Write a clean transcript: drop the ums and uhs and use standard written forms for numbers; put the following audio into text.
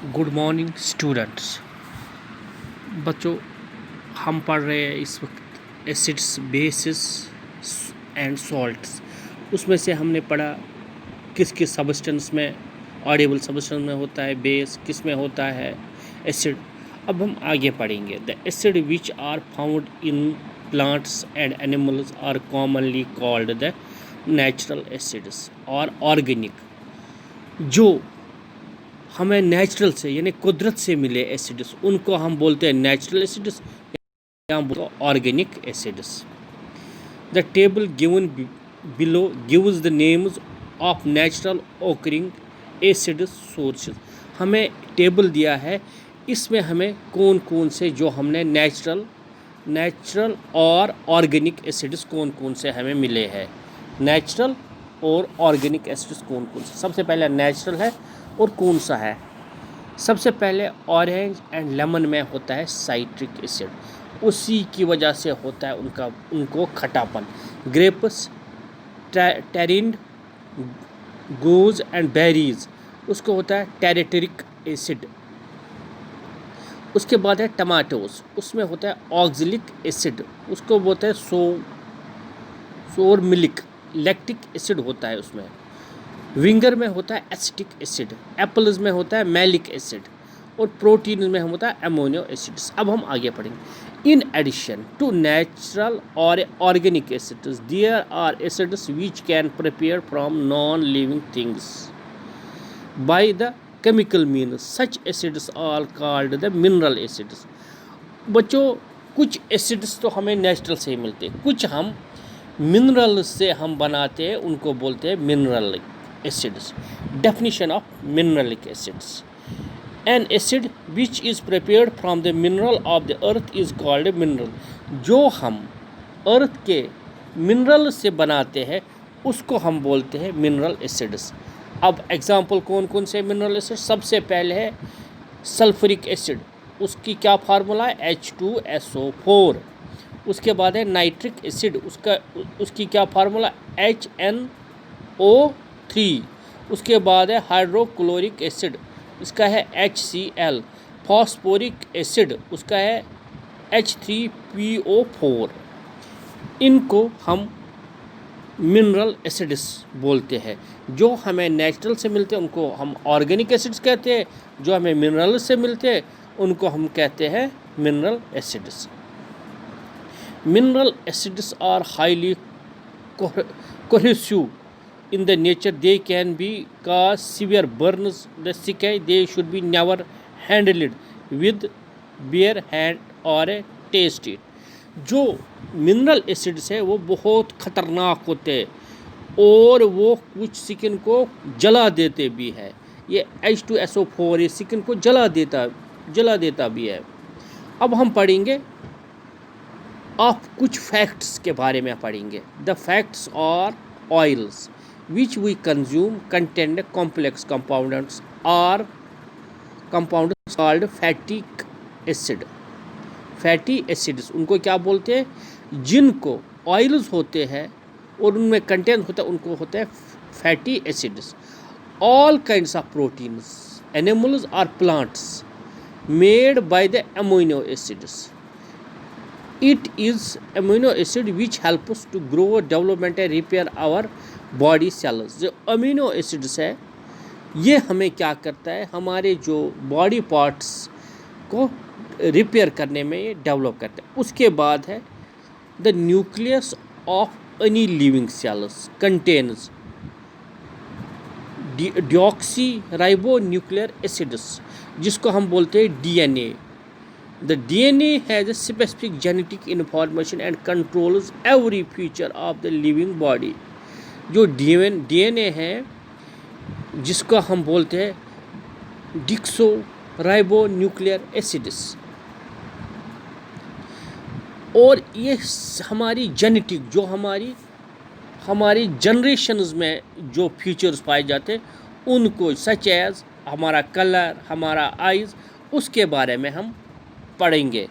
Good morning students. बच्चों, हम पढ़ रहे हैं इस वक्त एसिड्स, बेसिस एंड सॉल्ट्स। उसमें से हमने पढ़ा किस किस सब्सटेंस में, ऑडिबल सब्सटेंस में होता है बेस, किस में होता है एसिड। अब हम आगे पढ़ेंगे। The acid which are found in plants and animals are commonly called the natural acids or organic. जो हमें नेचुरल से यानी कुदरत से मिले एसिड्स, उनको हम बोलते हैं नेचुरल एसिड्स या organic acids. The table given below gives the names of natural occurring acid sources. हमें टेबल दिया है, इसमें हमें कौन कौन से जो हमने नेचुरल और ऑर्गेनिक एसिड्स कौन कौन से हमें मिले हैं। नेचुरल और ऑर्गेनिक एसिड्स कौन कौन से, सबसे पहले नेचुरल है और कौन सा है। सबसे पहले ऑरेंज एंड लेमन में होता है साइट्रिक एसिड, उसी की वजह से होता है उनको खटापन। ग्रेप्स, टेरिंड, गोज एंड बेरीज, उसको होता है टेरेटरिक एसिड। उसके बाद है टमाटोस, उसमें होता है ऑक्जेलिक एसिड, उसको बोलते हैं सोर मिल्क, लैक्टिक एसिड होता है उसमें। विंगर में होता है एसिटिक एसिड, एप्पल्स में होता है मैलिक एसिड और प्रोटीन में होता है अमोनियो एसिड्स। अब हम आगे पढ़ेंगे। In addition to natural or organic acids there are acids which can prepare from non living things by the chemical means, such acids are called the mineral acids. बच्चों, कुछ एसिड्स तो हमें नेचुरल से ही मिलते हैं, कुछ हम मिनरल से हम बनाते हैं, उनको बोलते हैं mineral acids. Definition of mineralic acids. An acid which is prepared from the mineral of the earth is called a mineral. जो हम अर्थ के मिनरल से बनाते हैं उसको हम बोलते हैं मिनरल एसिड्स। अब एग्जांपल कौन कौन से मिनरल एसिड। सबसे पहले है सल्फ्यूरिक एसिड, उसकी क्या फार्मूला है H2SO4। उसके बाद है नाइट्रिक एसिड, उसकी क्या फार्मूला HNO3। उसके बाद है हाइड्रोक्लोरिक एसिड, इसका है HCl। फॉस्फोरिक एसिड, उसका है H3PO4। इनको हम मिनरल एसिड्स बोलते हैं। जो हमें नेचुरल से मिलते हैं उनको हम ऑर्गेनिक एसिड्स कहते हैं, जो हमें मिनरल से मिलते हैं उनको हम कहते हैं mineral acids. Mineral acids are highly cohesive in the nature. They can be cause severe burns the skin. They should be never handled with bare hand or taste it. जो मिनरल एसिड्स है वो बहुत ख़तरनाक होते हैं और वो कुछ स्किन को जला देते भी है। ये H2SO4 ये स्किन को जला देता भी है। अब हम पढ़ेंगे आप कुछ फैक्ट्स के बारे में पढ़ेंगे। The facts are oils which we consume contain complex compounds or compounds called fatty acid. Fatty acids उनको क्या बोलते हैं, जिनको ऑयल्स होते हैं और उनमें कंटेन होता है उनको होता है fatty acids. All kinds of proteins animals और plants made by the amino acids. It is amino acid which helps to grow, development and repair our body cells. जो अमीनो एसिड्स है ये हमें क्या करता है, हमारे जो बॉडी पार्ट्स को रिपेयर करने में ये डेवलप करता है। उसके बाद है the nucleus of any living cells contains deoxy ribo nuclear acids, जिसको हम बोलते हैं DNA। The DNA has a specific genetic information and controls every feature of the living body. जो DNA है जिसको हम बोलते हैं डिक्सो राइबो न्यूक्लियर एसिड्स, और ये हमारी जेनेटिक जो हमारी जनरेशन्स में जो फीचर्स पाए जाते हैं उनको, सच एज हमारा कलर, हमारा आइज़, उसके बारे में हम पढ़ेंगे।